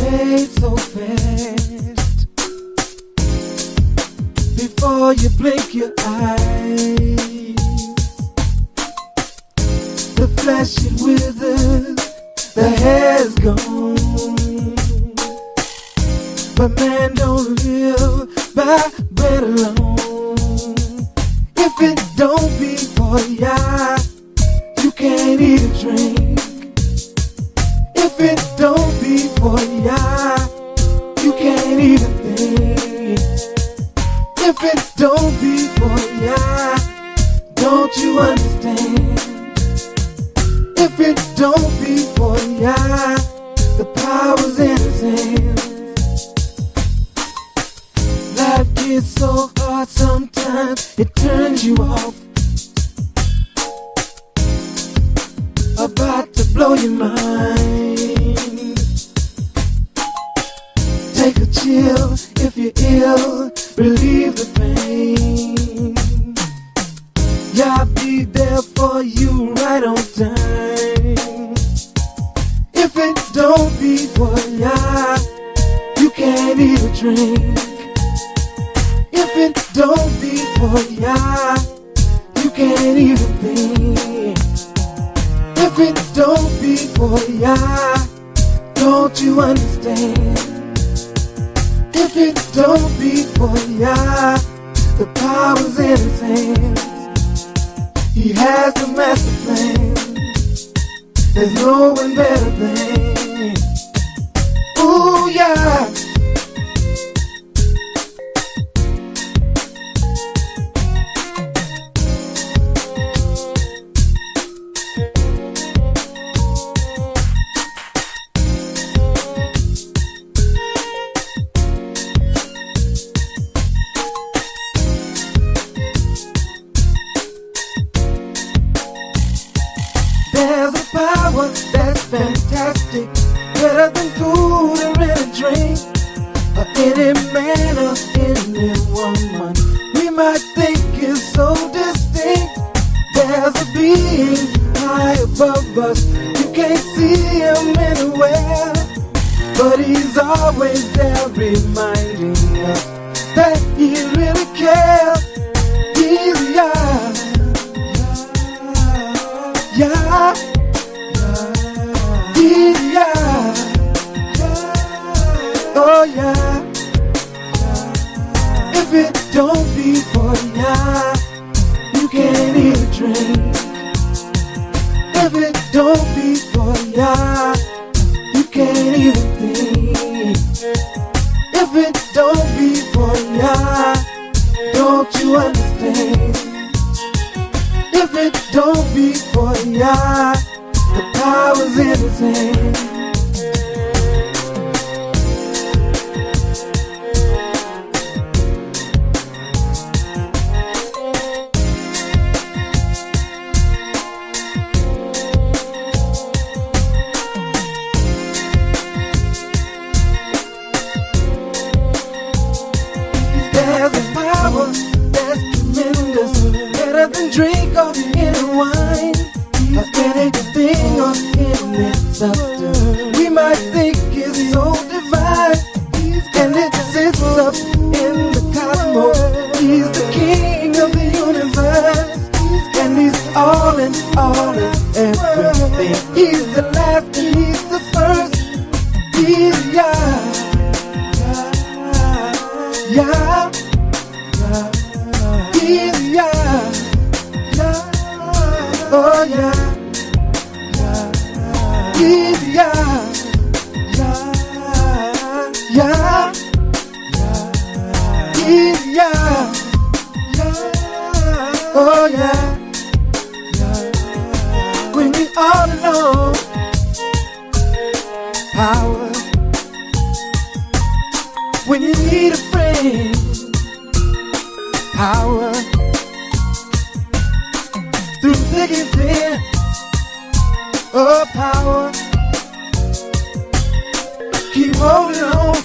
fade so fast. Before you blink your eyes, the flesh it withers, the hair's gone. But man don't live by bread alone. If it don't be for ya, you can't eat a drink. If it don't be for ya, you can't eat a thing. If it don't be for ya, don't you understand? If it don't be for ya, the power's in his hands. Life gets so hard sometimes it turns you off. About to blow your mind. Take a chill if you're ill, relieve the pain. Yeah, I'll be there for you right on time. If it don't be for ya, you can't eat a drink. If it don't be for ya, you can't eat a thing. If it don't be for ya, don't you understand? If it don't be for ya, the power's in his hands. He has the master plan. There's no one better than. Ooh yeah. There's a power that's fantastic, better than food or any drink, or any man or any woman we might think is so distinct. There's a being high above us, you can't see him anywhere, but he's always there reminding us that he really cares. He's Yah. Yeah, yeah, oh yeah. If it don't be for ya, you can't eat a drink. If it don't be for ya, you can't eat a thing. If it don't be for ya, don't you understand? If it don't be for ya, the power's in his hand. There's a power that's tremendous, better than drink or any wine, or anything or any substance we might think is so divine. And it sits up in the cosmos. He's the king of the universe, and he's all in everything. He's the last and he's the first. He's Yah, Yah, he's Yah, oh yeah, he's Yah, Yah, he's Yah, oh yeah. When you're all alone, power. When you need a friend, power. Through thick and thin, oh power. Keep holding on,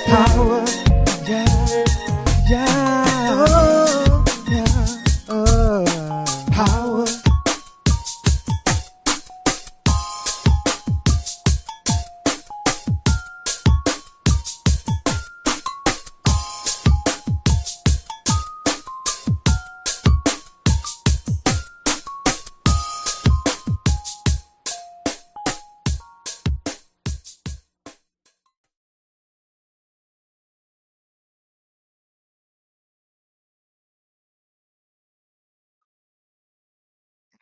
power. Yeah, yeah, oh, yeah, oh, power.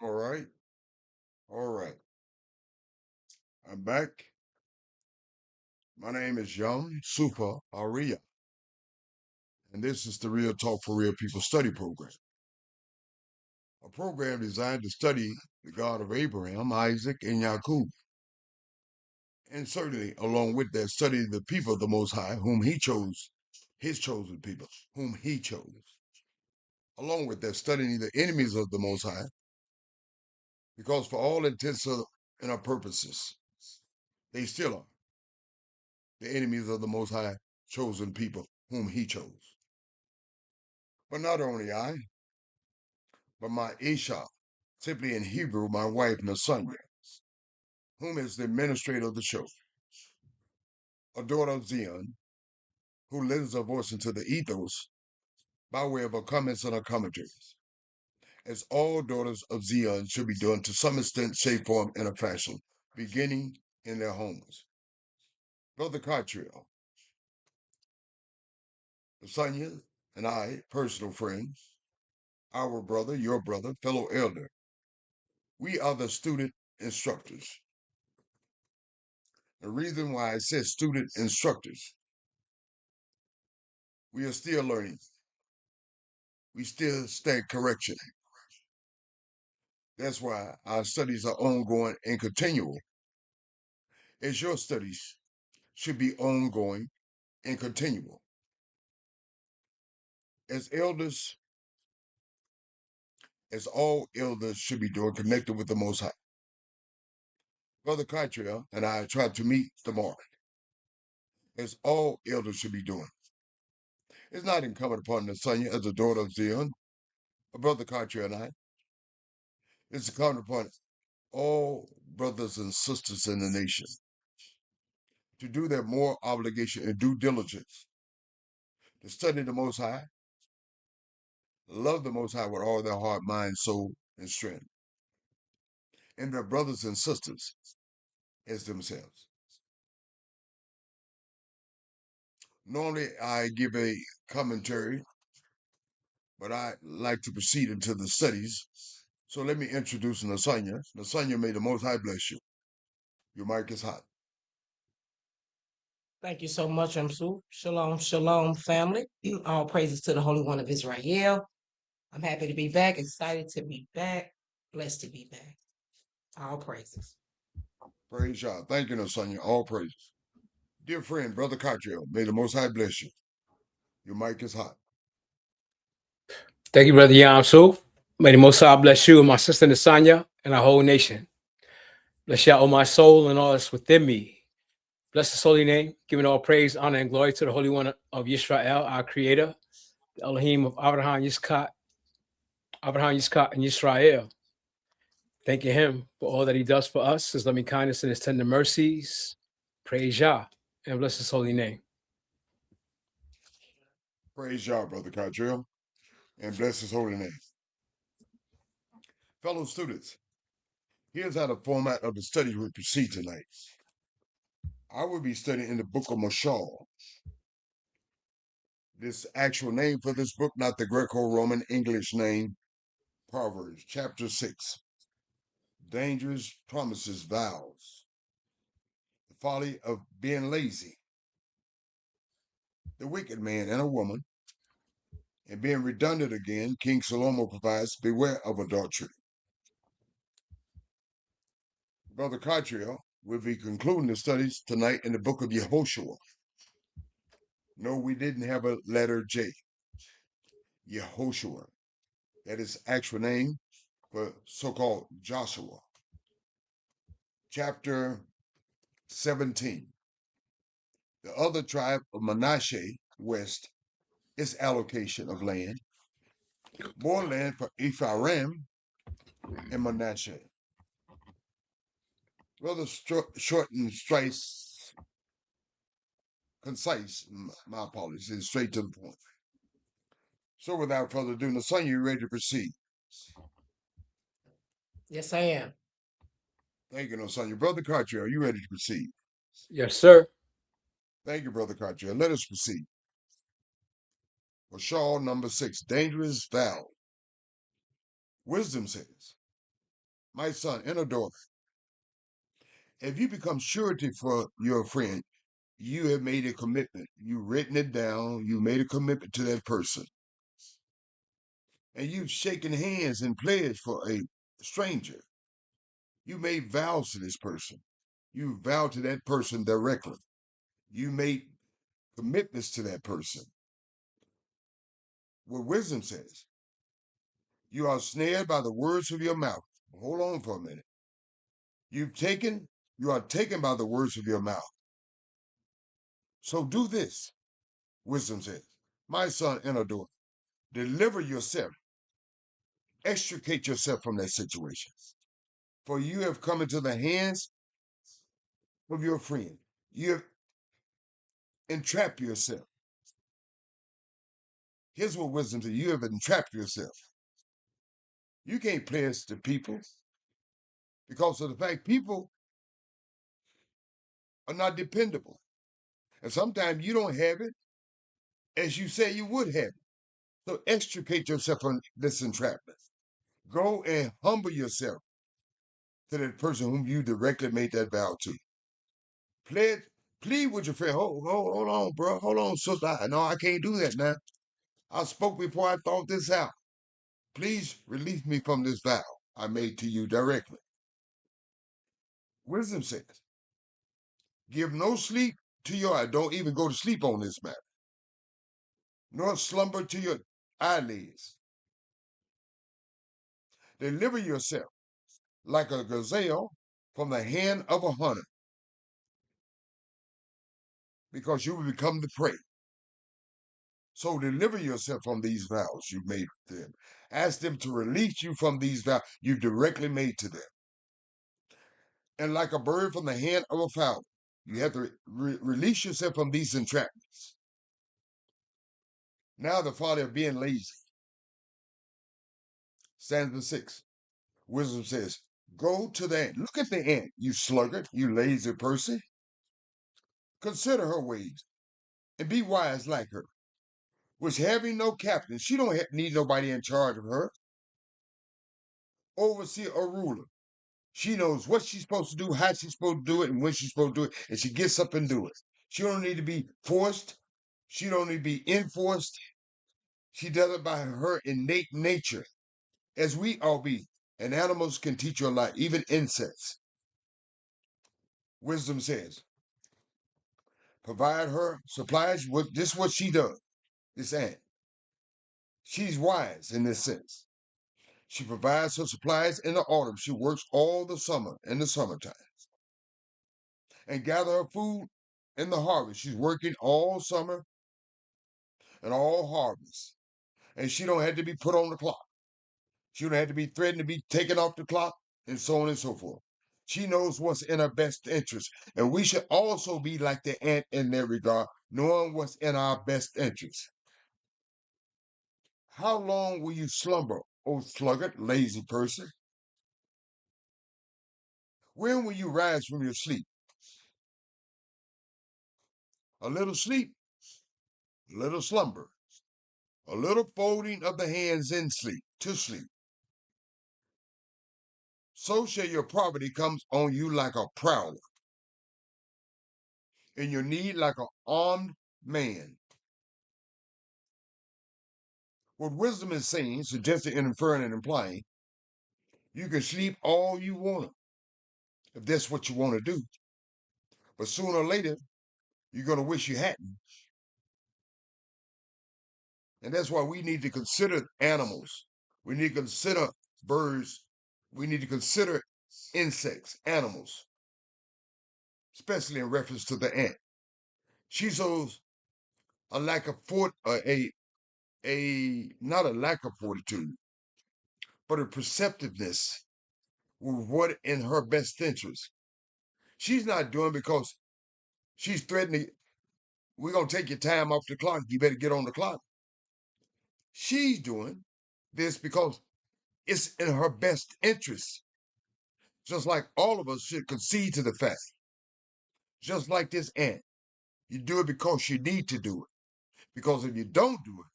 All right. All right. I'm back. My name is Young Super Aria, and this is the Real Talk for Real People study program. A program designed to study the God of Abraham, Isaac, and Jacob. And certainly, along with that, study the people of the Most High, whom He chose, His chosen people, whom He chose. Along with that, studying the enemies of the Most High, because for all intents and our purposes, they still are the enemies of the Most High chosen people, whom He chose. But not only I, but my Isha, simply in Hebrew, my wife Nasanya, whom is the administrator of the show, a daughter of Zion, who lends her voice into the ethos by way of her comments and her commentaries, as all daughters of Zion should be doing to some extent, shape, form, and a fashion, beginning in their homes. Brother Cottrell, Nasanya, and I, personal friends, our brother, your brother, fellow elder, we are the student instructors. The reason why I said student instructors, we are still learning. We still stand correction. That's why our studies are ongoing and continual, as your studies should be ongoing and continual. As elders, as all elders should be doing, connected with the Most High. Brother Cottrell and I tried to meet the mark, as all elders should be doing. It's not incumbent upon Nasanya as a daughter of Zion, Brother Cottrell and I. It's incumbent upon all brothers and sisters in the nation to do their moral obligation and due diligence, to study the Most High, love the Most High with all their heart, mind, soul, and strength, and their brothers and sisters as themselves. Normally, I give a commentary, but I like to proceed into the studies. So let me introduce Nasanya. Nasanya, may the Most High bless you. Your mic is hot. Thank you so much, Amsu. Shalom, shalom, family. All praises to the Holy One of Israel. I'm happy to be back, excited to be back, blessed to be back. All praises. Praise God. Thank you, Nasanya. All praises. Dear friend, Brother Cottrell, may the Most High bless you. Your mic is hot. Thank you, Brother Yamsu. May the Most High bless you and my sister Nasanya and our whole nation. Bless y'all, my soul, and all that's within me. Bless His holy name, giving all praise, honor, and glory to the Holy One of Yisrael, our Creator, the Elohim of Abraham, Yitzchak, and Yisrael. Thanking Him for all that He does for us, His loving kindness and His tender mercies. Praise Yah and bless His holy name. Praise Yah, Brother Cottrell, and bless His holy name. Fellow students, here's how the format of the study will proceed tonight. I will be studying in the book of Mashal. This actual name for this book, not the Greco-Roman English name, Proverbs, chapter 6. Dangerous promises, vows. The folly of being lazy. The wicked man and a woman. And being redundant again, King Salomo provides, beware of adultery. Brother Cottrell will be concluding the studies tonight in the book of Yehoshua. No, we didn't have a letter J. Yehoshua. That is actual name for so-called Joshua. Chapter 17. The other tribe of Manasseh, west, its allocation of land. More land for Ephraim and Manasseh. Rather short and concise, my apologies, and straight to the point. So without further ado, Nasanya, you ready to proceed? Yes, I am. Thank you, Nasanya. Brother Cottrell, are you ready to proceed? Yes, sir. Thank you, Brother Cottrell. Let us proceed. Mashal number 6, dangerous vow. Wisdom says, my son and a daughter, if you become surety for your friend, you have made a commitment. You've written it down. You made a commitment to that person. And you've shaken hands and pledged for a stranger. You made vows to this person. You vowed to that person directly. You made commitments to that person. What wisdom says, you are snared by the words of your mouth. Hold on for a minute. You are taken by the words of your mouth. So do this, wisdom says, my son and a daughter, deliver yourself, extricate yourself from that situation. For you have come into the hands of your friend. You have entrapped yourself. Here's what wisdom says, you have entrapped yourself. You can't pledge to people because of the fact people are not dependable. And sometimes you don't have it as you say you would have it. So extricate yourself from this entrapment. Go and humble yourself to that person whom you directly made that vow to. Plead with your friend. Hold on, bro. Hold on, sister. No, I can't do that now. I spoke before I thought this out. Please release me from this vow I made to you directly. Wisdom says, give no sleep to your eye. Don't even go to sleep on this matter. Nor slumber to your eyelids. Deliver yourself like a gazelle from the hand of a hunter, because you will become the prey. So deliver yourself from these vows you've made to them. Ask them to release you from these vows you've directly made to them. And like a bird from the hand of a fowl, you have to release yourself from these entrapments. Now the folly of being lazy. Stanza 6. Wisdom says, go to the ant. Look at the ant, you sluggard, you lazy person. Consider her ways and be wise like her, which having no captain, she don't need nobody in charge of her, overseer or ruler. She knows what she's supposed to do, how she's supposed to do it, and when she's supposed to do it, and she gets up and do it. She don't need to be forced. She don't need to be enforced. She does it by her innate nature, as we all be. And animals can teach you a lot, even insects. Wisdom says, provide her supplies. This is what she does, this ant. She's wise in this sense. She provides her supplies in the autumn. She works all the summer in the summertime. And gather her food in the harvest. She's working all summer and all harvest. And she don't have to be put on the clock. She don't have to be threatened to be taken off the clock, and so on and so forth. She knows what's in her best interest. And we should also be like the ant in that regard, knowing what's in our best interest. How long will you slumber, O sluggard, lazy person? When will you rise from your sleep? A little sleep, a little slumber, a little folding of the hands in sleep, to sleep. So shall your poverty come on you like a prowler, and your need like an armed man. What wisdom is saying, suggesting and inferring and implying, you can sleep all you want if that's what you want to do. But sooner or later, you're going to wish you hadn't. And that's why we need to consider animals. We need to consider birds. We need to consider insects, animals, especially in reference to the ant. She shows a lack of not a lack of fortitude, but a perceptiveness with what in her best interest. She's not doing because she's threatening, we're going to take your time off the clock. You better get on the clock. She's doing this because it's in her best interest. Just like all of us should concede to the fact. Just like this ant. You do it because you need to do it. Because if you don't do it,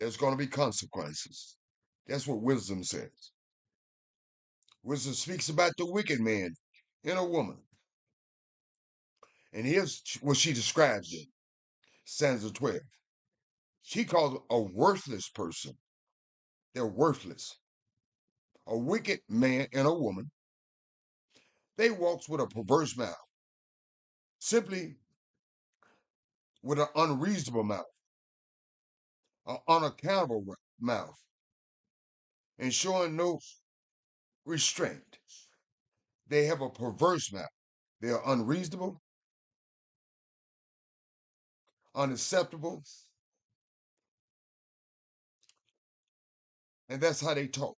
there's going to be consequences. That's what wisdom says. Wisdom speaks about the wicked man in a woman. And here's what she describes it. Stanza 12. She calls a worthless person. They're worthless. A wicked man and a woman. They walks with a perverse mouth. Simply with an unreasonable mouth. An unaccountable mouth. And showing no restraint. They have a perverse mouth. They are unreasonable, unacceptable, and that's how they talk.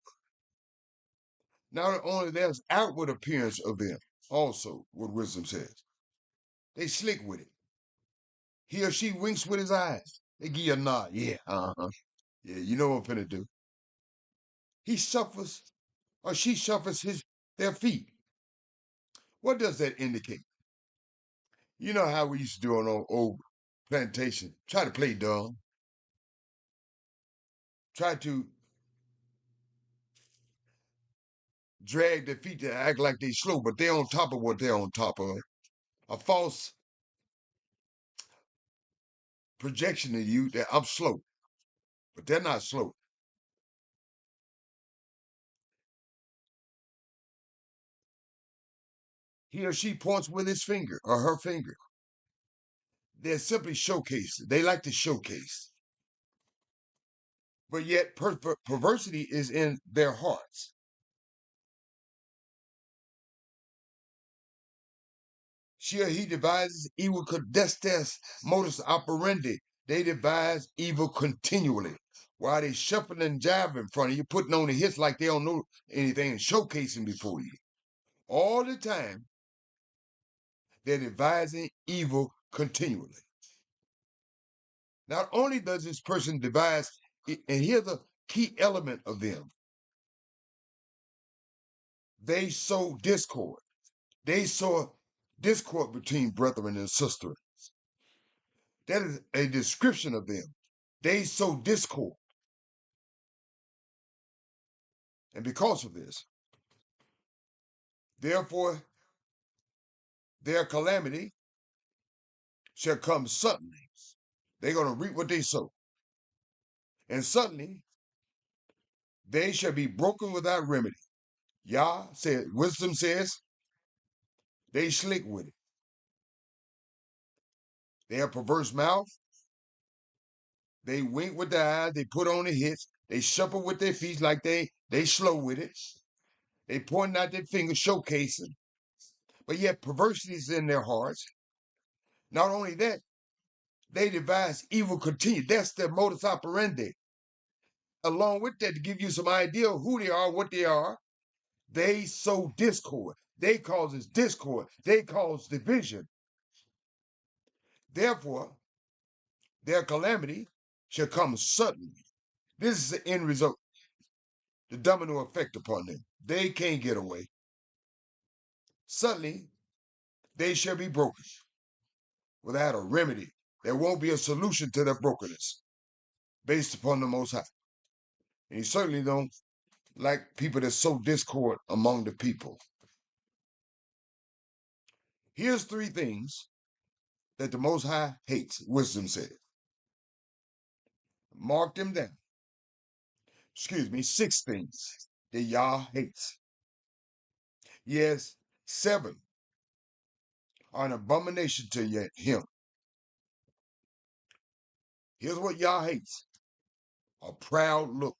Not only there's outward appearance of them, also what wisdom says. They slick with it. He or she winks with his eyes. They give you a nod. Yeah, yeah, you know what I'm finna do. He shuffles or she shuffles their feet. What does that indicate? You know how we used to do on old plantation. Try to play dumb. Try to drag their feet to act like they slow, but they're on top of what they're on top of. A false projection to you that I'm slow, but they're not slow. He or she points with his finger or her finger. They're simply showcasing. They like to showcase. But yet perversity is in their hearts. She or he devises evil, that's their modus operandi. They devise evil continually. While they shuffling and jiving in front of you, putting on the hits like they don't know anything and showcasing before you. All the time, they're devising evil continually. Not only does this person devise, and here's the key element of them, they sow discord. They sow discord between brethren and sisters. That is a description of them. They sow discord. And because of this, therefore, their calamity shall come suddenly. They're going to reap what they sow. And suddenly, they shall be broken without remedy. Yah said, wisdom says, they slick with it. They have perverse mouth. They wink with their eyes. They put on the hits. They shuffle with their feet like they slow with it. They pointing out their fingers, showcasing. But yet perversity is in their hearts. Not only that, they devise evil continue. That's their modus operandi. Along with that, to give you some idea of who they are, what they are, they sow discord. They causes discord. They cause division. Therefore, their calamity shall come suddenly. This is the end result, the domino effect upon them. They can't get away. Suddenly, they shall be broken without a remedy. There won't be a solution to their brokenness based upon the Most High. And he certainly don't like people that sow discord among the people. Here's 3 things that the Most High hates, wisdom said. Mark them down. 6 things that Yah hates. Yes, 7 are an abomination to him. Here's what Yah hates. A proud look.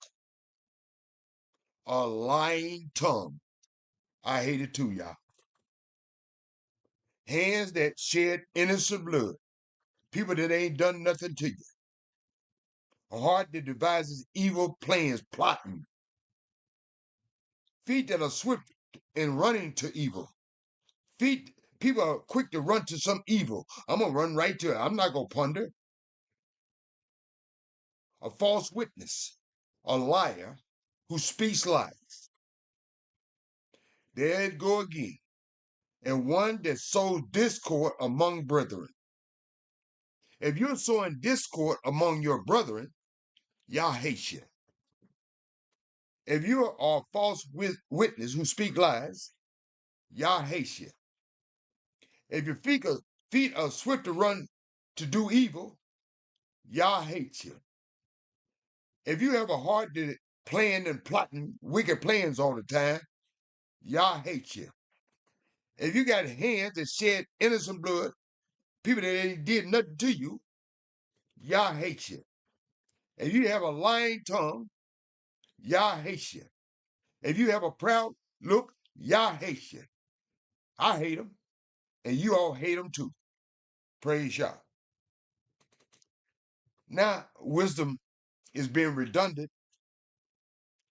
A lying tongue. I hate it too, Yah. Hands that shed innocent blood. People that ain't done nothing to you. A heart that devises evil plans, plotting. Feet that are swift in running to evil. People are quick to run to some evil. I'm going to run right to it. I'm not going to ponder. A false witness, a liar who speaks lies. There it go again. And one that sows discord among brethren. If you're sowing discord among your brethren, Yah hates you. If you are a false witness who speak lies, Yah hates you. If your feet are swift to run to do evil, Yah hates you. If you have a heart that planning and plotting wicked plans all the time, Yah hates you. If you got hands that shed innocent blood, people that ain't did nothing to you, Yah hates you. If you have a lying tongue, Yah hates you. If you have a proud look, Yah hates you. I hate him, and you all hate him too. Praise Yah. Now, wisdom is being redundant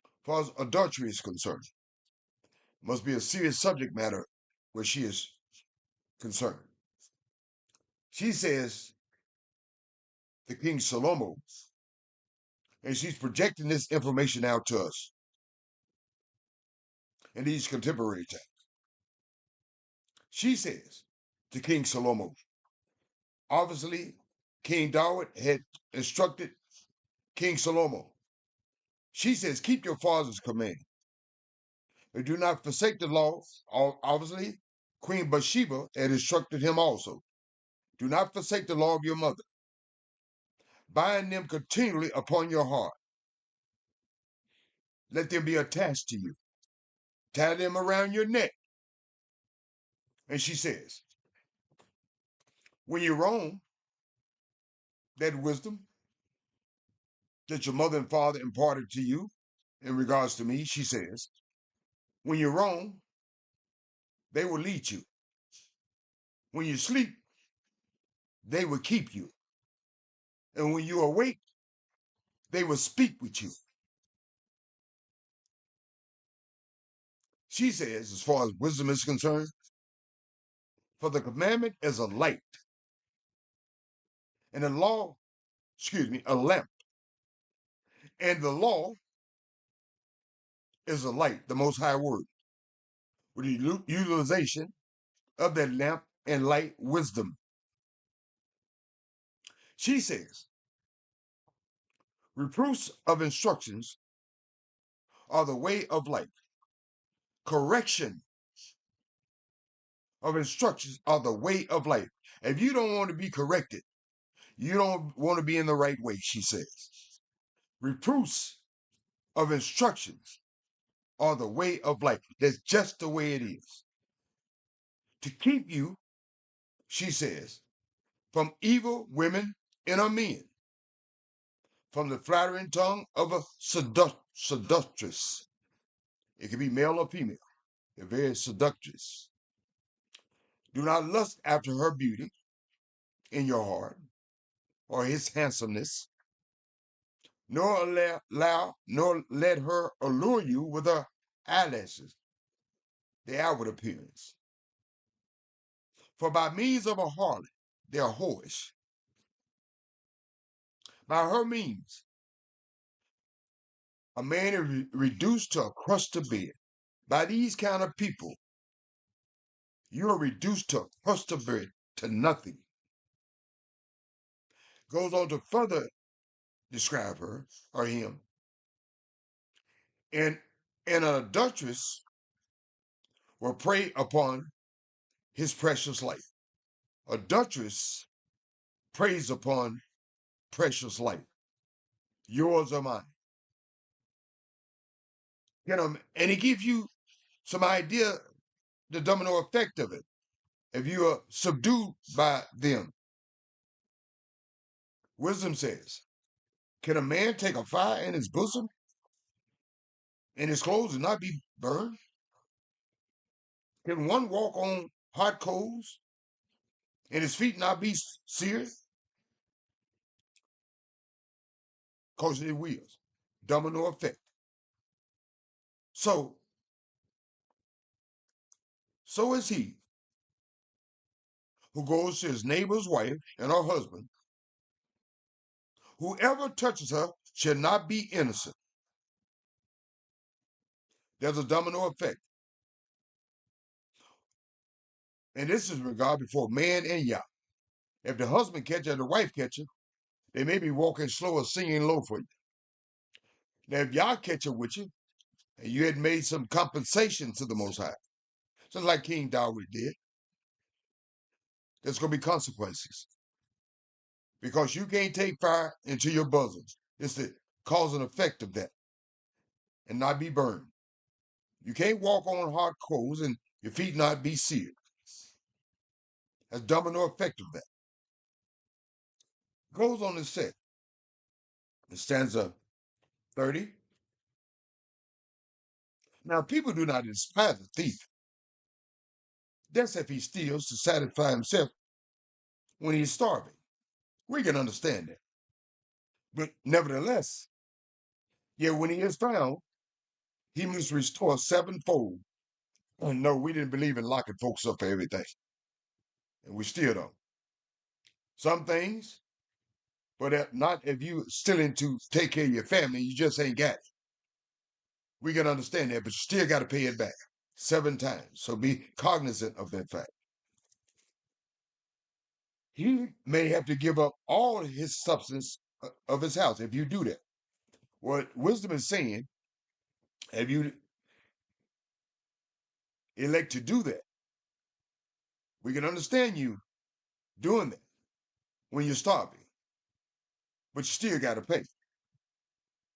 as far as adultery is concerned. Must be a serious subject matter where she is concerned. She says the King Salomo, and she's projecting this information out to us in these contemporary times. She says to King Salomo, obviously King David had instructed King Salomo. She says, keep your father's command. And do not forsake the law. Obviously, Queen Bathsheba had instructed him also. Do not forsake the law of your mother. Bind them continually upon your heart. Let them be attached to you. Tie them around your neck. And she says, when you're wrong, that wisdom that your mother and father imparted to you in regards to me, she says, when you're wrong, they will lead you. When you sleep, they will keep you. And when you awake, they will speak with you. She says, as far as wisdom is concerned, for the commandment is a light, and the law, a lamp. And the law is a light, the most high word, with the utilization of that lamp and light wisdom. She says, reproofs of instructions are the way of life. Correction of instructions are the way of life. If you don't want to be corrected, you don't want to be in the right way, she says. Reproofs of instructions are the way of life. That's just the way it is. To keep you, she says, from evil women and of men, from the flattering tongue of a seductress. It can be male or female. They're very seductress. Do not lust after her beauty in your heart, or his handsomeness, nor let her allure you with her eyelashes, the outward appearance. For by means of a harlot, they are whorish. By her means, a man is reduced to a crust of bread. By these kind of people, you are reduced to a crust of bread, to nothing. Goes on to further describe her or him. And an adulteress will prey upon his precious life. Adulteress preys upon precious life, yours or mine. And it gives you some idea the domino effect of it. If you are subdued by them, wisdom says, can a man take a fire in his bosom and his clothes and not be burned? Can one walk on hot coals and his feet not be seared? Because it will. Domino effect. So is he who goes to his neighbor's wife and her husband. Whoever touches her shall not be innocent. There's a domino effect. And this is regard before man and Yah. If the husband catch her and the wife catch her, they may be walking slow or singing low for you. Now, if Yah catch her with you, and you had made some compensation to the Most High, just like King David did, there's going to be consequences because you can't take fire into your bosoms. It's the cause and effect of that and not be burned. You can't walk on hot coals and your feet not be seared. That's domino effect of that. Goes on to say, in stanza 30, now people do not despise a thief. That's if he steals to satisfy himself when he's starving. We can understand that. But nevertheless, yet when he is found, he must restore sevenfold. And no, we didn't believe in locking folks up for everything. And we still don't. Some things, but not if you still into take care of your family, you just ain't got it. We can understand that, but you still got to pay it back 7 times. So be cognizant of that fact. He may have to give up all his substance of his house if you do that. What wisdom is saying, if you elect to do that, we can understand you doing that when you're starving, but you still got to pay.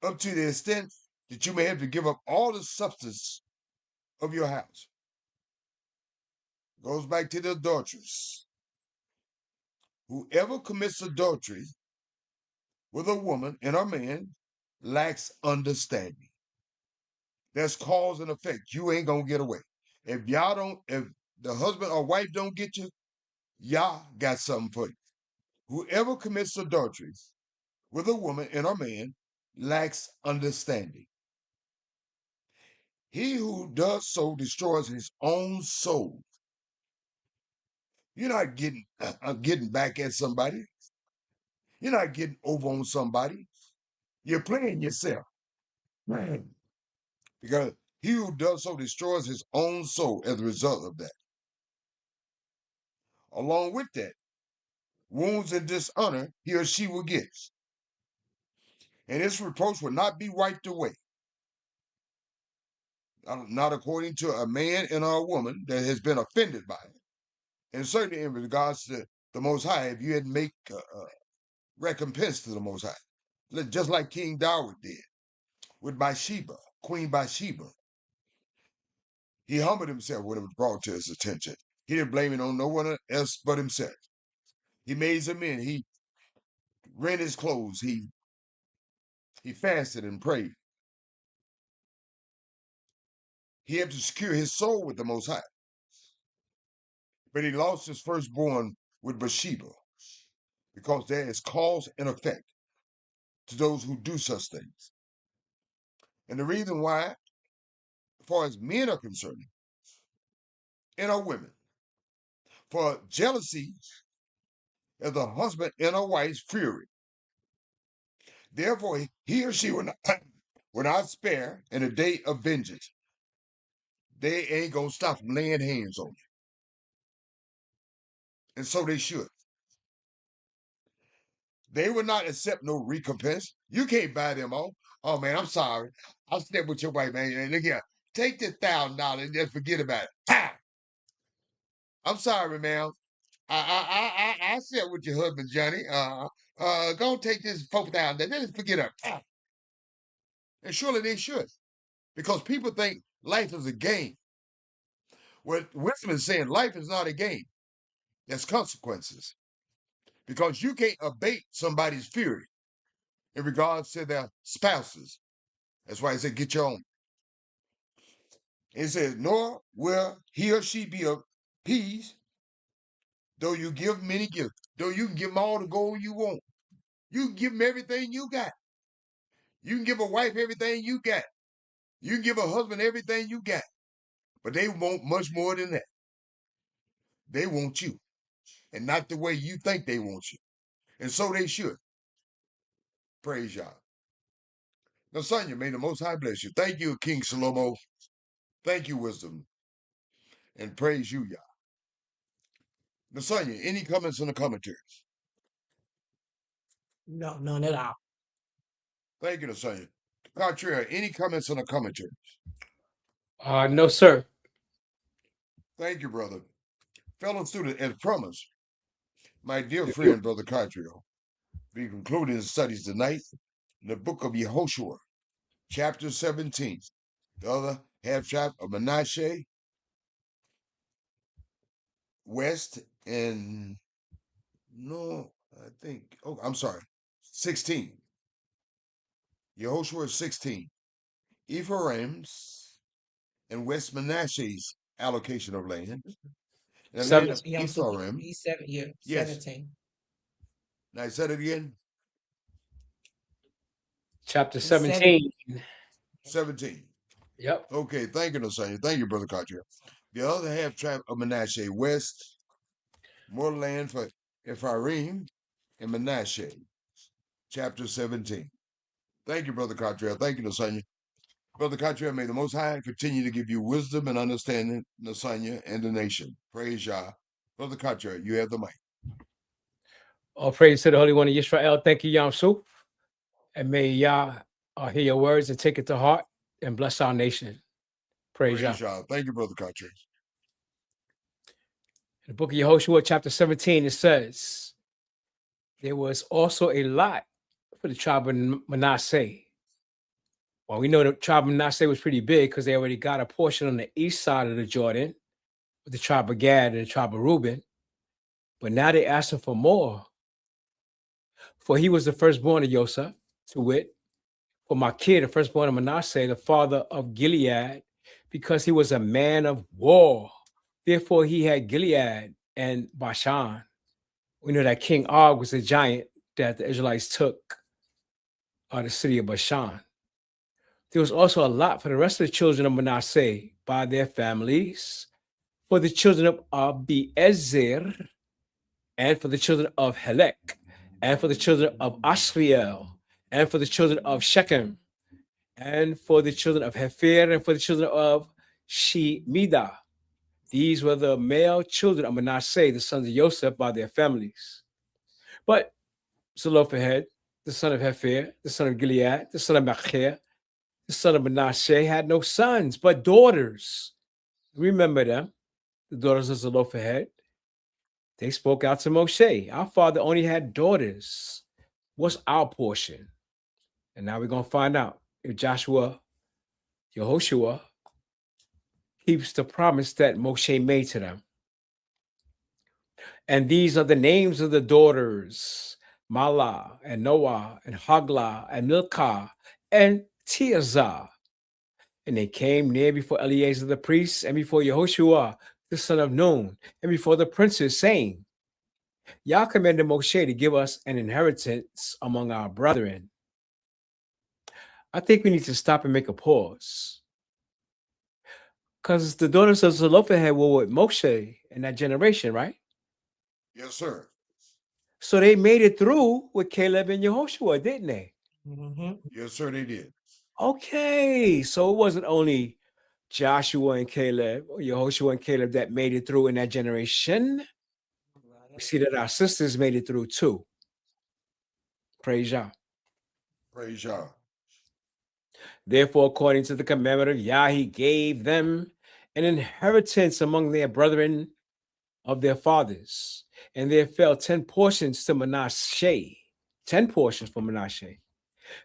Up to the extent that you may have to give up all the substance of your house. Goes back to the adulteress. Whoever commits adultery with a woman and a man lacks understanding. That's cause and effect. You ain't gonna get away. If the husband or wife don't get you, y'all got something for you. Whoever commits adultery with a woman and a man lacks understanding. He who does so destroys his own soul. You're not getting back at somebody. You're not getting over on somebody. You're playing yourself. Man. Because he who does so destroys his own soul as a result of that. Along with that, wounds and dishonor he or she will get. And his reproach will not be wiped away. Not according to a man and a woman that has been offended by it. And certainly in regards to the Most High, if you had make recompense to the Most High, just like King David did with Bathsheba, Queen Bathsheba. He humbled himself when it was brought to his attention. He didn't blame it on no one else but himself. He made some men. He rent his clothes. He fasted and prayed. He had to secure his soul with the Most High. But he lost his firstborn with Bathsheba because there is cause and effect to those who do such things. And the reason why, as far as men are concerned, and our women, for jealousy is a husband and a wife's fury. Therefore, he or she will not spare in a day of vengeance. They ain't gonna stop from laying hands on you. And so they should. They will not accept no recompense. You can't buy them off. Oh man, I'm sorry. I'll step with your wife, man. And look here, take this $1,000 and just forget about it. Ah! I'm sorry, ma'am. I slept with your husband, Johnny. Go take this $4,000. Just forget it. Ah! And surely they should, because people think life is a game. What wisdom is saying, life is not a game. There's consequences. Because you can't abate somebody's fury in regards to their spouses. That's why he said, get your own. It says, nor will he or she be appeased, though you give many gifts. Though you can give them all the gold you want. You can give them everything you got. You can give a wife everything you got. You can give a husband everything you got. But they want much more than that. They want you. And not the way you think they want you. And so they should. Praise Yah. Now, Sonia, may the Most High bless you. Thank you, King Salomo. Thank you, wisdom. And praise you, Yah. Now, Sonia, any comments in the commentaries? No, none at all. Thank you, Sonia. Cartier, any comments on the commentary? No, sir. Thank you, brother. Fellow student, as promised, my dear friend, Brother Cartier, we concluding the studies tonight in the book of Yehoshua, chapter 17. The other half tribe of Manasseh, west, and no, I think, oh, I'm sorry, 16. Yehoshua 16. Ephraim's and West Manasseh's allocation of land. And the land of Yom Super, Ephraim. he's 7, yeah, Yes. 17. Now I said it again. Chapter He's 17. 17. Yep. Okay, thank you, Nasanya. Thank you, Brother Cartier. The other half tribe of Manasseh, west, more land for Ephraim and Manasseh. Chapter 17. Thank you, Brother Cartier. Thank you, Nasanya. Brother Cartier, may the Most High continue to give you wisdom and understanding, Nasanya, and the nation. Praise Yah. Brother Cartier, you have the mic. All praise to the Holy One of Israel. Thank you, Yom Suf. And may Yah hear your words and take it to heart and bless our nation. Praise Yah. Yah. Thank you, Brother Cartier. In the book of Yehoshua, chapter 17, it says, there was also a lot for the tribe of Manasseh. Well, we know the tribe of Manasseh was pretty big because they already got a portion on the east side of the Jordan with the tribe of Gad and the tribe of Reuben. But now they're asking for more. For he was the firstborn of Joseph, to wit, for Machir, the firstborn of Manasseh, the father of Gilead, because he was a man of war. Therefore, he had Gilead and Bashan. We know that King Og was a giant that the Israelites took the city of Bashan. There was also a lot for the rest of the children of Manasseh by their families, for the children of Abiezer, and for the children of Helek, and for the children of Ashriel, and for the children of Shechem, and for the children of Hefer, and for the children of Shemidah. These were the male children of Manasseh, the sons of Joseph, by their families. But Zelophehad, the son of Hefer, the son of Gilead, the son of Machir, the son of Manasseh, had no sons, but daughters. Remember them, the daughters of Zelophehad. They spoke out to Moshe. Our father only had daughters. What's our portion? And now we're going to find out if Yehoshua, keeps the promise that Moshe made to them. And these are the names of the daughters: Mahlah and Noah and Haglah and Milcah and Tirzah. And they came near before Eleazar the priest and before Yehoshua the son of Nun and before the princes, saying, Yah commanded Moshe to give us an inheritance among our brethren. I think we need to stop and make a pause, because the daughters of Zelophehad were with Moshe in that generation, right? Yes, sir. So they made it through with Caleb and Yehoshua, didn't they? Mm-hmm. Yes, sir, they did. Okay, so it wasn't only Joshua and Caleb or Yehoshua and Caleb that made it through in that generation. We see that our sisters made it through too. Praise Yah. Praise Yah. Therefore, according to the commandment of Yah, he gave them an inheritance among their brethren of their fathers. And there fell 10 portions to Manasseh, 10 portions for Manasseh,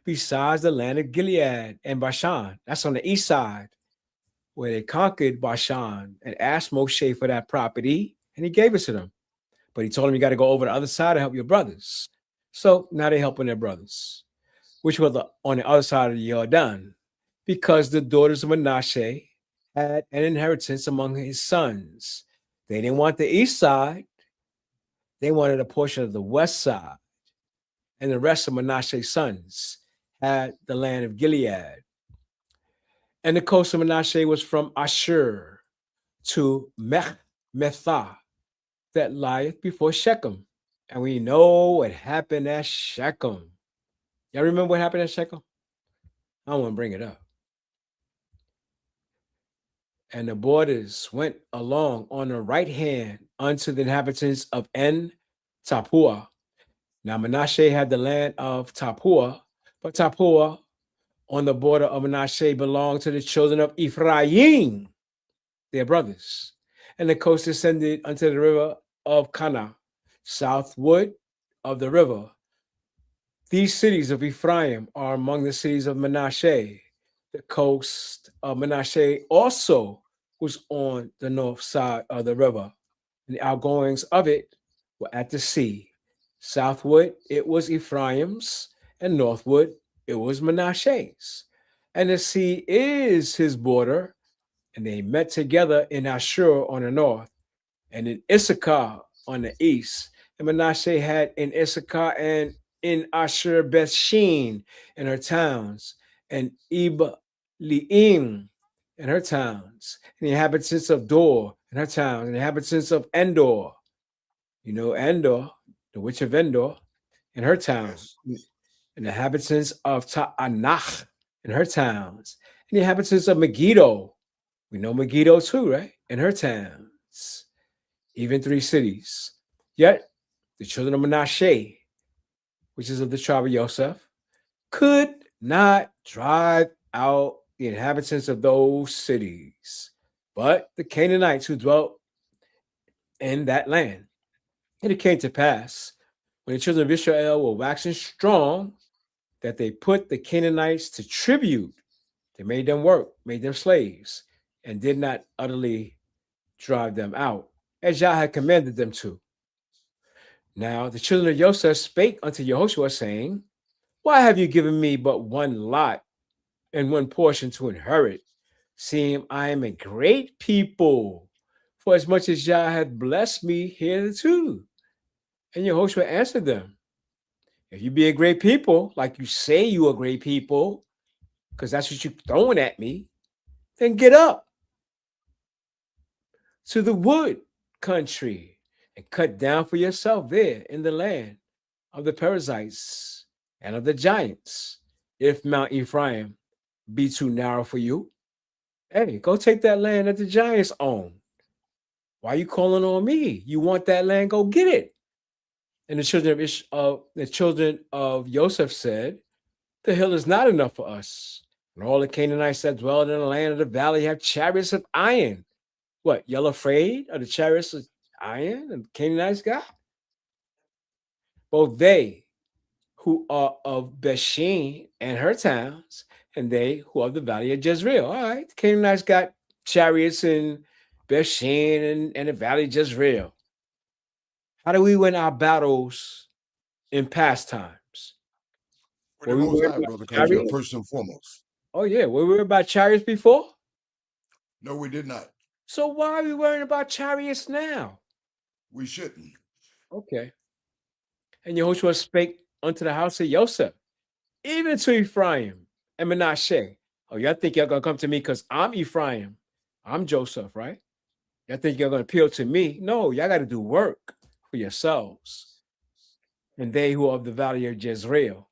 besides the land of Gilead and Bashan. That's on the east side, where they conquered Bashan and asked Moshe for that property, and he gave it to them. But he told them, you got to go over the other side to help your brothers. So now they're helping their brothers, which were on the other side of the Jordan, because the daughters of Manasseh had an inheritance among his sons. They didn't want the east side. They wanted a portion of the west side. And the rest of Manasseh's sons had the land of Gilead. And the coast of Manasseh was from Ashur to Methah, that lieth before Shechem. And we know what happened at Shechem. Y'all remember what happened at Shechem? I don't want to bring it up. And the borders went along on the right hand unto the inhabitants of En Tappuah. Now Manasseh had the land of Tappuah, but Tappuah on the border of Manasseh belonged to the children of Ephraim, their brothers. And the coast descended unto the river of Kana, southward of the river. These cities of Ephraim are among the cities of Manasseh. The coast of Manasseh also was on the north side of the river, and the outgoings of it were at the sea. Southward it was Ephraim's, and northward it was Manasseh's. And the sea is his border, and they met together in Ashur on the north, and in Issachar on the east. And Manasseh had in Issachar and in Asher Bethshean and her towns, and Ibleam and her towns, and the inhabitants of Dor and her towns, and the inhabitants of Endor. You know Endor, the witch of Endor, and her towns, Yes. and the inhabitants of Ta'anach and her towns, and the inhabitants of Megiddo. We know Megiddo too, right? And her towns, even 3 cities. Yet the children of Manasseh, which is of the tribe of Joseph, could not drive out the inhabitants of those cities, but the Canaanites who dwelt in that land. And it came to pass, when the children of Israel were waxing strong, that they put the Canaanites to tribute. They made them work, made them slaves, and did not utterly drive them out, as Yah had commanded them to. Now the children of Joseph spake unto Yehoshua, saying, Why have you given me but one lot and one portion to inherit, seeing I am a great people, for as much as Yah hath blessed me hitherto? And Yehoshua answered them, If you be a great people, like you say you are a great people, because that's what you're throwing at me, then get up to the wood country and cut down for yourself there in the land of the Perizzites and of the giants, if Mount Ephraim be too narrow for you. Hey, go take that land that the giants own. Why are you calling on me? You want that land? Go get it. And the children of Joseph said, The hill is not enough for us. And all the Canaanites that dwell in the land of the valley have chariots of iron. What, y'all afraid of the chariots of iron and the Canaanites got? Both they who are of Bethshean and her towns, and they who are of the valley of Jezreel. All right, the Canaanites got chariots in Bethshean and the valley of Jezreel. How do we win our battles in past times? For the Were we Most worried High, about Brother Country, chariots? first and foremost. Oh yeah, were we worried about chariots before? No, we did not. So why are we worrying about chariots now? We shouldn't. Okay. And Yehoshua spake unto the house of Joseph, even to Ephraim and Manasseh. Oh, y'all think y'all gonna come to me because I'm Ephraim? I'm Joseph, right? Y'all think y'all gonna appeal to me? No, y'all got to do work for yourselves. And they who are of the valley of Jezreel.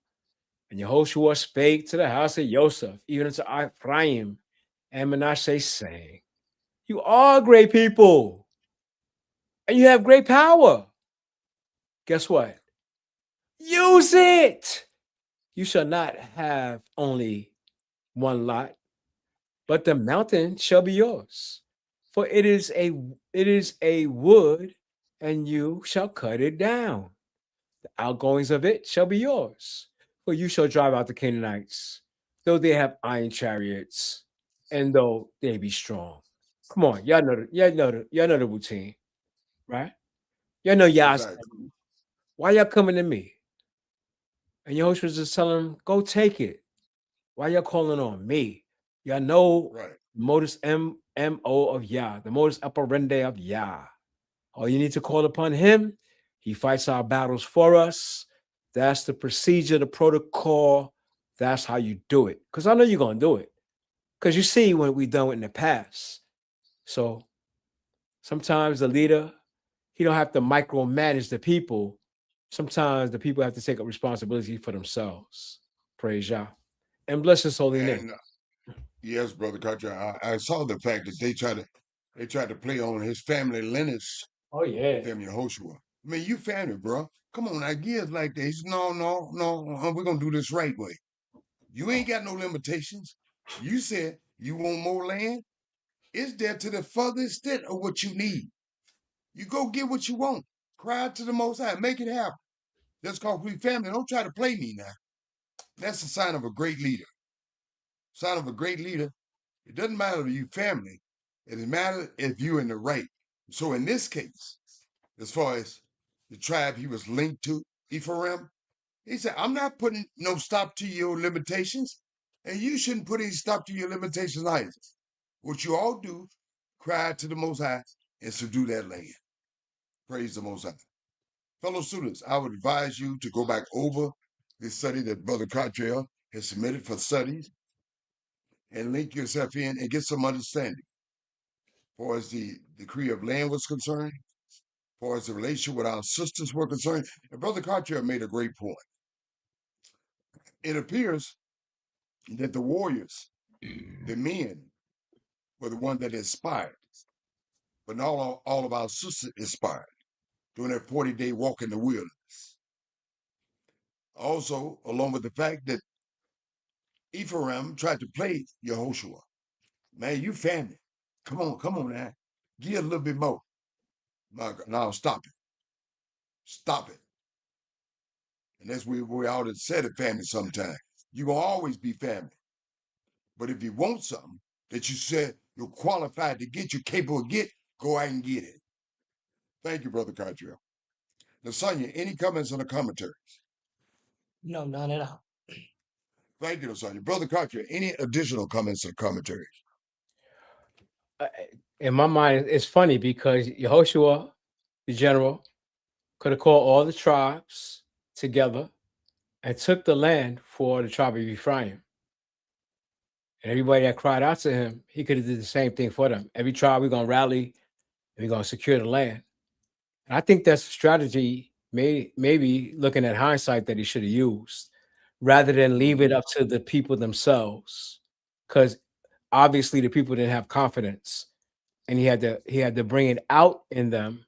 And Yehoshua spake to the house of Joseph, even unto Ephraim and Manasseh, saying, You are great people, and you have great power. Guess what? Use it. You shall not have only one lot, but the mountain shall be yours. For it is a wood, and you shall cut it down. The outgoings of it shall be yours. For you shall drive out the Canaanites, though they have iron chariots, and though they be strong. Come on, y'all know the routine, right? Y'all know y'all. Exactly. Why y'all coming to me? And Yehoshua was just telling them, go take it. Why y'all calling on me? Y'all know Right. the modus MO of Yah, the modus operandi of Yah. All you need to call upon him. He fights our battles for us. That's the procedure, the protocol. That's how you do it. Because I know you're going to do it. Because you see what we've done in the past. So sometimes the leader, he don't have to micromanage the people. Sometimes the people have to take up responsibility for themselves. Praise Yah. And bless his holy name. And yes, Brother Country, I saw the fact that they tried to play on his family lineage. Oh, yeah. Them Yehoshua. I mean, you family, bro. Come on, ideas like that. He said, no, we're gonna do this right way. You ain't got no limitations. You said you want more land. It's there to the furthest extent of what you need. You go get what you want. Cry out to the Most High. Make it happen. That's called we family. Don't try to play me now. That's a sign of a great leader. Sign of a great leader. It doesn't matter if you family. It matters if you're in the right. So in this case, as far as the tribe he was linked to, Ephraim, he said, I'm not putting no stop to your limitations, and you shouldn't put any stop to your limitations either. What you all do, cry to the Most High and subdue that land. Praise the Most High. Fellow students, I would advise you to go back over this study that Brother Cottrell has submitted for studies and link yourself in and get some understanding. As far as the decree of land was concerned, as far as the relationship with our sisters were concerned, and Brother Cottrell made a great point. It appears that the warriors, the men, were the one that inspired, but not all of our sisters inspired during that 40-day walk in the wilderness. Also, along with the fact that Ephraim tried to play Yehoshua. Man, you family. Come on now. Give a little bit more. Now stop it. Stop it. And that's where we already said it, family sometime. You're going to always be family. But if you want something that you said you're qualified to get, you're capable of get, go out and get it. Thank you, Brother Cottrell. Now, Sonia, any comments on the commentaries? No, none at all. Thank you, Sonia. Brother Cottrell, any additional comments or commentaries? In my mind, it's funny because Yehoshua, the general, could have called all the tribes together and took the land for the tribe of Ephraim. And everybody that cried out to him, he could have did the same thing for them. Every tribe, we're going to rally and we're going to secure the land. And I think that's a strategy, maybe looking at hindsight, that he should have used rather than leave it up to the people themselves. Because obviously the people didn't have confidence, and he had to bring it out in them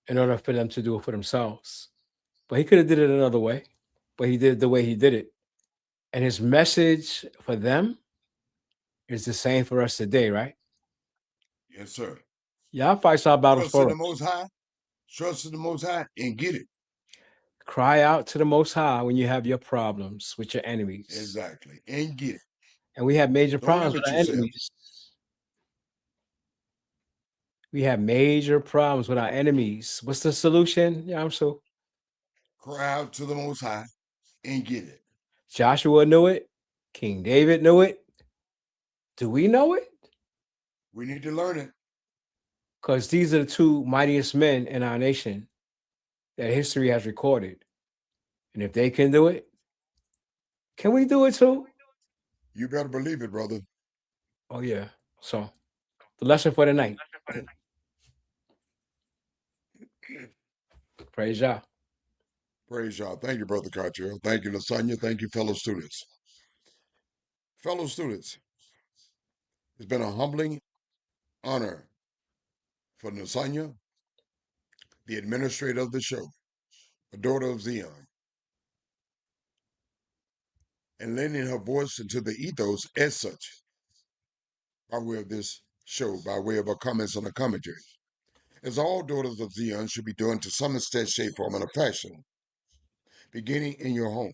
in order for them to do it for themselves. But he could have did it another way, but he did it the way he did it. And his message for them is the same for us today, right? Yes, sir. Y'all fight our battles Trust for in the us. Most High. Trust in the Most High and get it. Cry out to the Most High when you have your problems with your enemies. Exactly. And get it. And we have major Don't problems limit with our yourself. enemies. We have major problems with our enemies. What's the solution? Yeah, so Cry out to the Most High and get it. Joshua knew it. King David knew it. Do we know it? We need to learn it. Because these are the two mightiest men in our nation that history has recorded. And if they can do it, can we do it too? You better believe it, brother. Oh, yeah. So the lesson for the night. Praise Yah. Praise y'all. Thank you, Brother Cottrell. Thank you, Lasagna. Thank you, fellow students. Fellow students, it's been a humbling honor for Lasagna, the administrator of the show, a daughter of Zion, and lending her voice into the ethos as such, by way of this show, by way of her comments on the commentary, as all daughters of Zion should be doing to some extent, shape, form, and a fashion, beginning in your homes.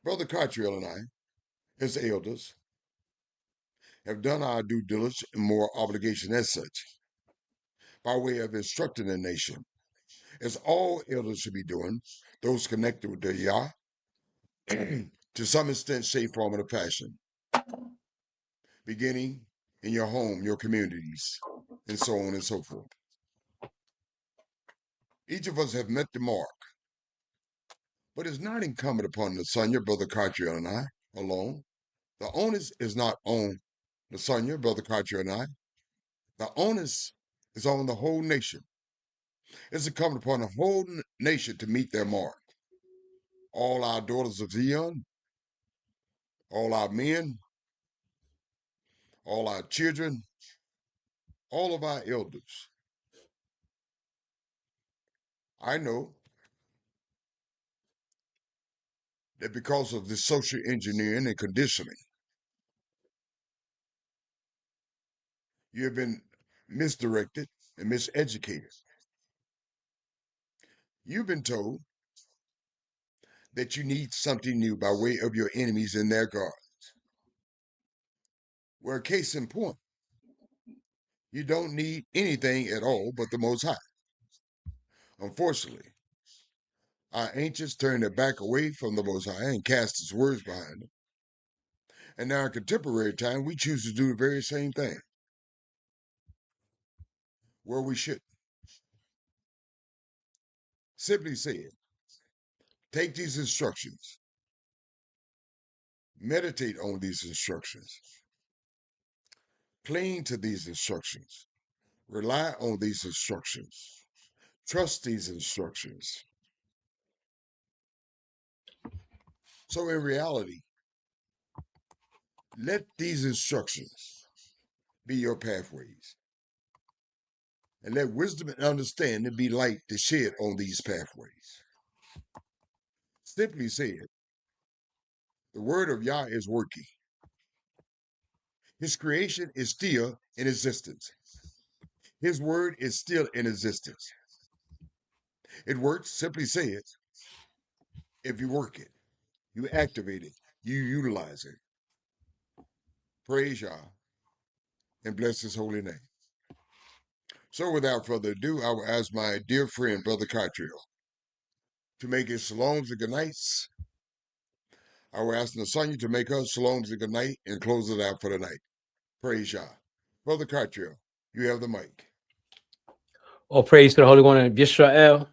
Brother Cottrell and I, as elders, have done our due diligence and more obligation as such, by way of instructing the nation, as all elders should be doing, those connected with the Yah, to some extent, shape, form, and a fashion, beginning in your home, your communities, and so on and so forth. Each of us have met the mark, but it's not incumbent upon Lasagna, Brother Cottrell, and I alone. The onus is not on Lasagna, Brother Cottrell, and I. The onus is on the whole nation. It's incumbent upon the whole nation to meet their mark. All our daughters of Zion, all our men, all our children, all of our elders. I know that because of the social engineering and conditioning, you have been misdirected and miseducated. You've been told that you need something new by way of your enemies and their gods. Well, case in point, you don't need anything at all but the Most High. Unfortunately, our ancients turned their back away from the Most High and cast His words behind them. And now in contemporary time, we choose to do the very same thing. Well, we shouldn't. Simply said, take these instructions, meditate on these instructions, cling to these instructions, rely on these instructions, trust these instructions. So in reality, let these instructions be your pathways. And let wisdom and understanding be light to shed on these pathways. Simply said, the word of Yah is working. His creation is still in existence. His word is still in existence. It works, simply said, if you work it, you activate it, you utilize it. Praise Yah and bless His holy name. So without further ado, I will ask my dear friend, Brother Cottrell, to make his shalom and good nights. I will ask Nasanya to make her shalom and good night and close it out for the night. Praise Yah. Brother Cottrell, you have the mic. All praise to the Holy One of Israel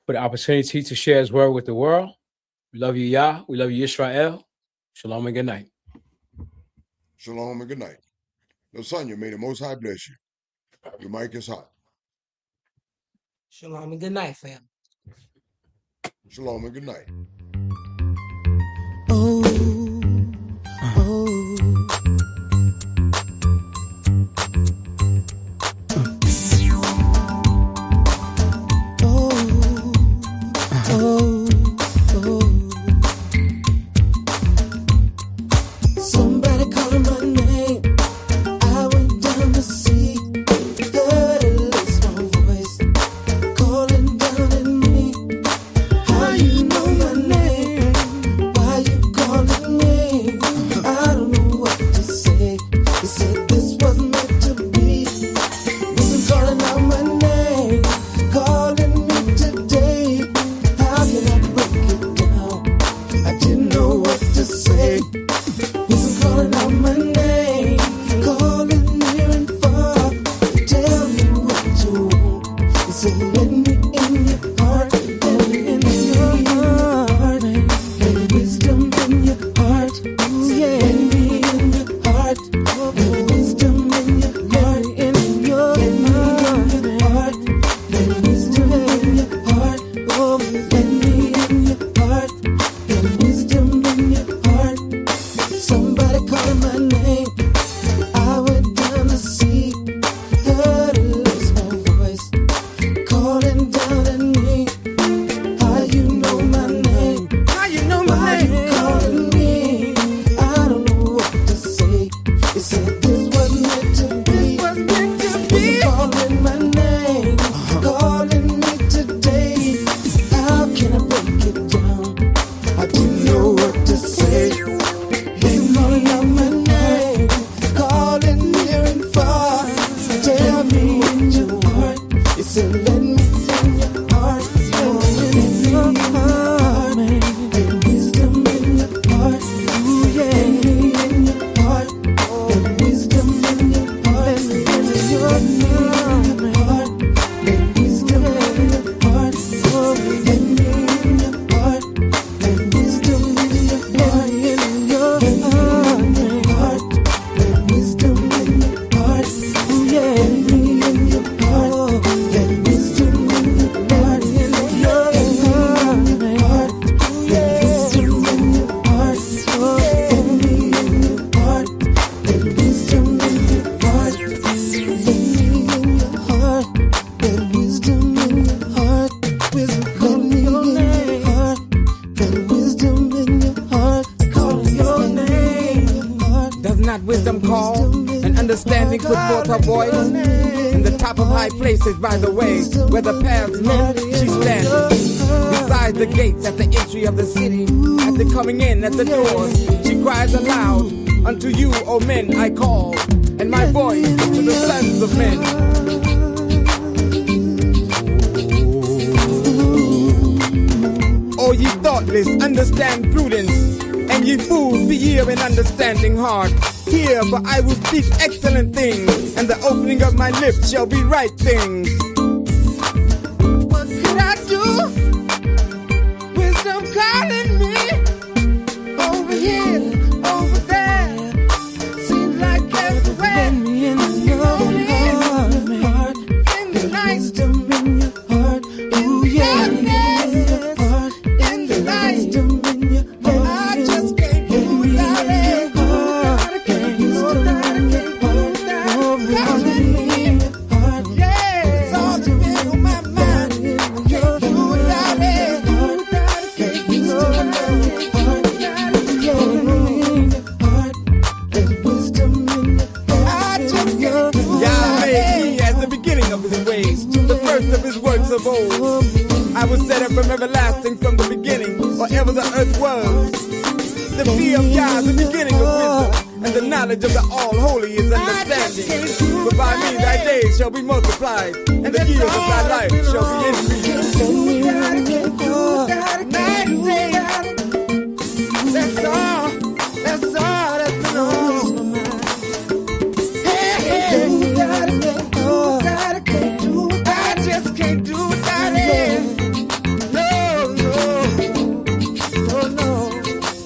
for the opportunity to share His word with the world. We love you, Yah. We love you, Israel. Shalom and good night. Shalom and good night. Nasanya, may the Most High bless you. Your mic is hot. Shalom and good night, fam. Shalom and good night. Oh, oh. Somebody calling my name. I went down to see. Heard at least my voice calling down at me. How you know my name? Why you calling me? I don't know what put forth her voice in the top of high places by the way, where the paths meet, she stands beside the gates at the entry of the city. At the coming in at the doors, she cries aloud, unto you, O men, I call, and my voice to the sons of men. O ye thoughtless, understand prudence, and ye fools, be ye of an understanding heart. Hear, for I will speak excellent things, and the opening of my lips shall be right things. What could I do? Wisdom calling me over here, over there. Seems like everywhere. In your heart, in the night, wisdom in your heart. Ooh, yeah. In your heart, in the night. wisdom in your heart. I just can't do without it. Of old, I was set up from everlasting from the beginning, or ever the earth was. The fear of Yah is the beginning of wisdom, and the knowledge of the All-Holy is understanding. But by me thy days shall be multiplied, and the years of thy life shall be increased. That's all that's been on my mind. Hey, can't do without it. No.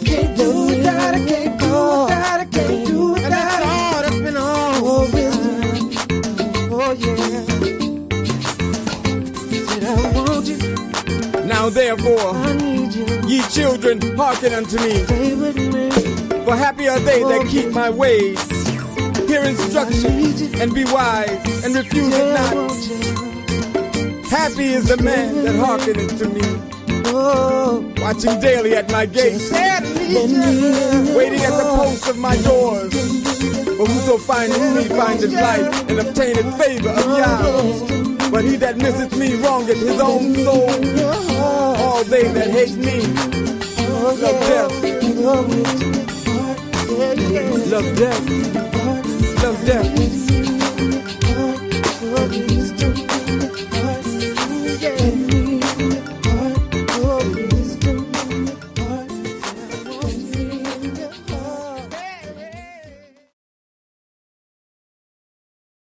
Can't do without it, can't do without it, can't do without it. And that's all that's been on. Oh, wisdom. Oh, yeah. Said I want you. Now therefore, I need you. ye children, hearken unto me. Stay with me. For happy are they that keep my ways. Hear instruction and be wise, and refuse it Yeah, I not. want you. Happy is the man that hearkeneth to me, Oh, watching daily at my gates, waiting at the posts of my doors. For whoso findeth me findeth life, and obtaineth favor of Yah. But he that misseth me wrongeth his own soul. All they that hate me love death, love death, love death.